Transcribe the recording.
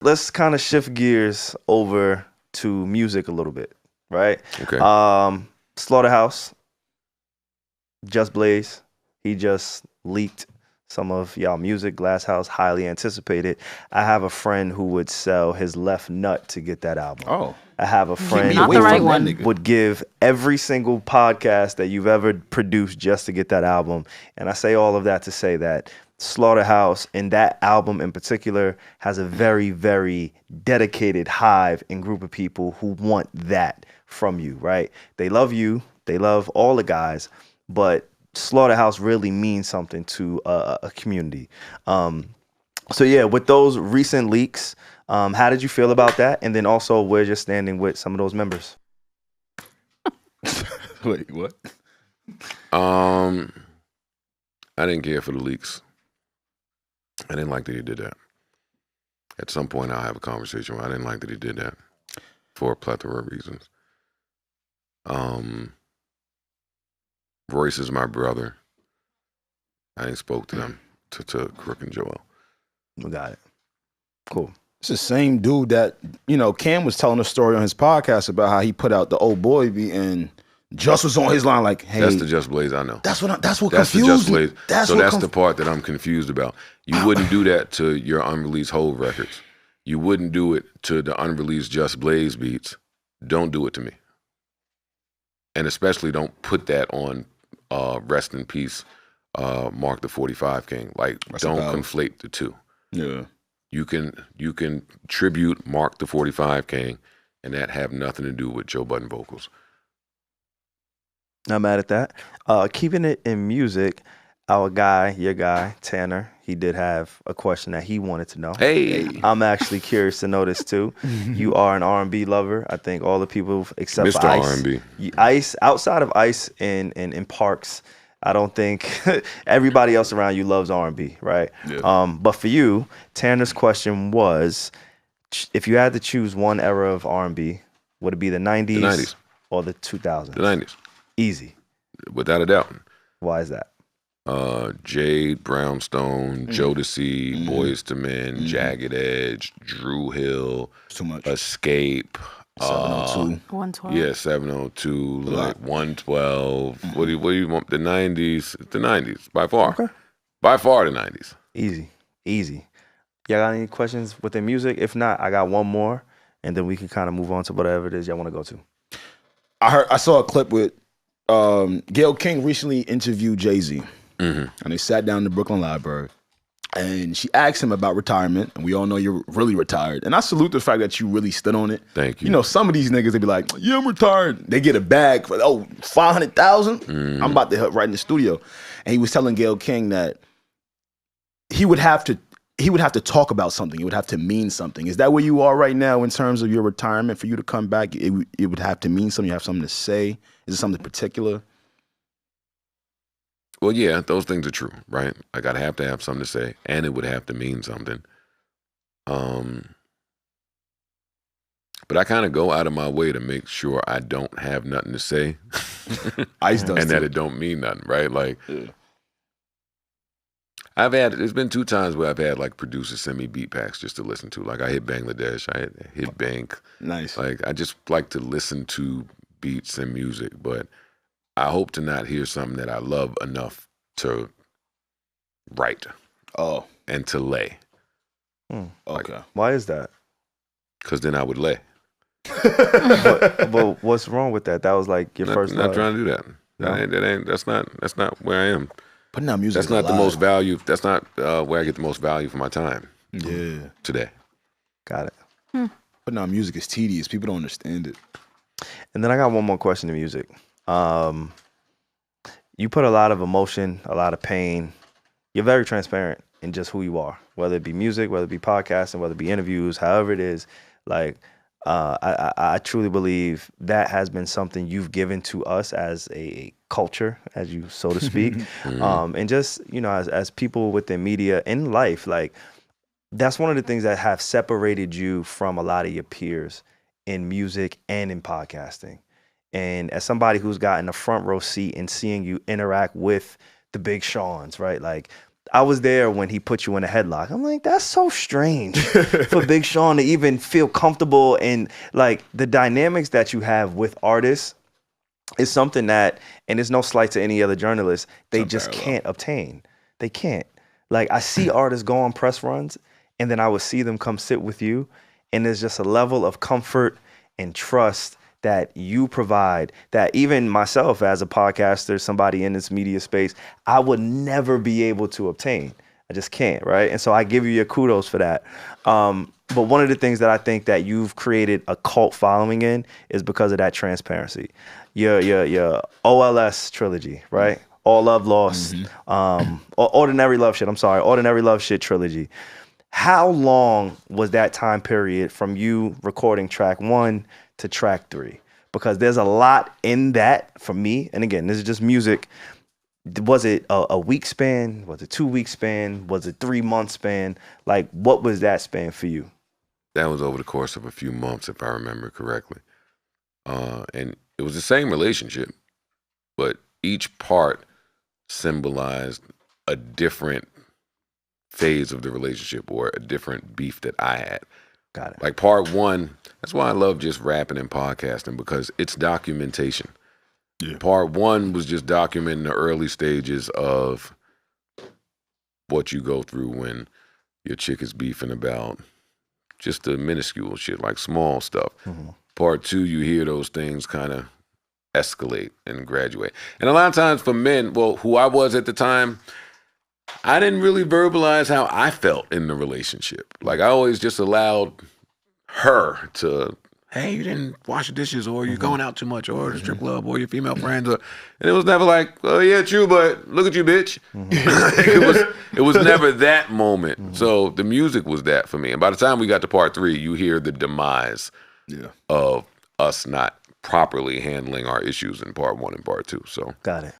let's kind of shift gears over to music a little bit, right? Okay. Slaughterhouse, Just Blaze, he just leaked some of y'all music. Glass House, highly anticipated. I have a friend who would sell his left nut to get that album. Oh. I have a friend Not the right one. would give every single podcast that you've ever produced just to get that album. And I say all of that to say that Slaughterhouse, and that album in particular, has a very, very dedicated hive and group of people who want that from you, right? They love you. They love all the guys. But Slaughterhouse really means something to a community. So yeah, with those recent leaks, how did you feel about that? And then also, where's your standing with some of those members? Wait, what? I didn't care for the leaks. I didn't like that he did that. At some point, I'll have a conversation where I didn't like that he did that for a plethora of reasons. Royce is my brother. I ain't spoke to them, to Crook and Joel. We got it. Cool. It's the same dude that, Cam was telling a story on his podcast about how he put out the Old Boy beat and Just was on his line like, hey. That's the Just Blaze I know. That's what That's the confused Just me. Blaze. That's the part that I'm confused about. You wouldn't do that to your unreleased Hove records. You wouldn't do it to the unreleased Just Blaze beats. Don't do it to me. And especially don't put that on Rest in Peace, Mark the 45 King. Like, don't conflate the two. Yeah. You can tribute Mark the 45 King and that have nothing to do with Joe Budden vocals. Not mad at that. Keeping it in music, your guy, Tanner, he did have a question that he wanted to know. Hey. I'm actually curious to know this too. You are an R&B lover. I think all the people except Mr. for Ice. R&B. Ice, outside of Ice and Parks, I don't think everybody else around you loves R&B, right? Yeah. But for you, Tanner's question was, if you had to choose one era of R&B, would it be the 90s or the 2000s? The 90s. Easy. Without a doubt. Why is that? Jade, Brownstone, Jodeci, Boyz II Men, Jagged Edge, Drew Hill, Too much. Escape, 702. 112. yeah, 702, like 112. What do you want? The 90s, the 90s, by far. Okay. By far the 90s. Easy. Y'all got any questions within music? If not, I got one more, and then we can kind of move on to whatever it is y'all want to go to. I saw a clip with Gayle King recently interviewed Jay-Z. And they sat down in the Brooklyn Library. And she asked him about retirement. And we all know you're really retired. And I salute the fact that you really stood on it. Thank you. You know, some of these niggas, they be like, yeah, I'm retired. They get a bag for, $500,000? I'm about to help right in the studio. And he was telling Gayle King that he would have to talk about something. It would have to mean something. Is that where you are right now in terms of your retirement? For you to come back, it would have to mean something. You have something to say. Is it something particular? Well, yeah, those things are true, right? Like, I'd have to have something to say, and it would have to mean something. But I kind of go out of my way to make sure I don't have nothing to say. Ice does and too. that it don't mean nothing, right? Like, Yeah. there's been 2 times where I've had, like, producers send me beat packs just to listen to. Like, I hit Bangladesh, I hit Bank. Nice. Like, I just like to listen to beats and music, but I hope to not hear something that I love enough to write and to lay. Okay. Why is that? Because then I would lay. but what's wrong with that? That was like your first Not love. trying to do that. No? That's not where I am. Putting out music That's is not the alive. most value. That's not where I get the most value for my time. Yeah. Today. Got it. Putting out music is tedious. People don't understand it. And then I got one more question to music. You put a lot of emotion, a lot of pain. You're very transparent in just who you are, whether it be music, whether it be podcasting, whether it be interviews, however it is. Like, I truly believe that has been something you've given to us as a culture, as you so to speak. And just, you know, as people within media in life, like, that's one of the things that have separated you from a lot of your peers in music and in podcasting. And as somebody who's gotten a front row seat and seeing you interact with the Big Seans, right? Like, I was there when he put you in a headlock. I'm like, that's so strange for Big Sean to even feel comfortable. And like the dynamics that you have with artists is something that, and there's no slight to any other journalist, they just can't obtain. They can't. Like I see artists go on press runs and then I would see them come sit with you. And there's just a level of comfort and trust that you provide that even myself as a podcaster, somebody in this media space, I would never be able to obtain. I just can't, right? And so I give you your kudos for that. But one of the things that I think that you've created a cult following in is because of that transparency. Your OLS trilogy, right? All Love Lost, Ordinary Love Shit. I'm sorry, Ordinary Love Shit trilogy. How long was that time period from you recording track 1 to track 3? Because there's a lot in that for me. And again, this is just music. Was it a week span? Was it 2 week span? Was it 3 month span? Like, what was that span for you? That was over the course of a few months, if I remember correctly. And it was the same relationship, but each part symbolized a different phase of the relationship or a different beef that I had. Got it. Like part 1, that's why I love just rapping and podcasting, because it's documentation. Yeah. Part 1 was just documenting the early stages of what you go through when your chick is beefing about just the minuscule shit, like small stuff. Part 2, you hear those things kind of escalate and graduate. And a lot of times for men, well, who I was at the time, I didn't really verbalize how I felt in the relationship. Like I always just allowed her to, hey, you didn't wash the dishes, or you're going out too much, or the strip club, or your female friends, and it was never like, oh yeah, true, but look at you, bitch. It was never that moment. So the music was that for me. And by the time we got to part 3, you hear the demise of us not properly handling our issues in part 1 and part 2. So got it.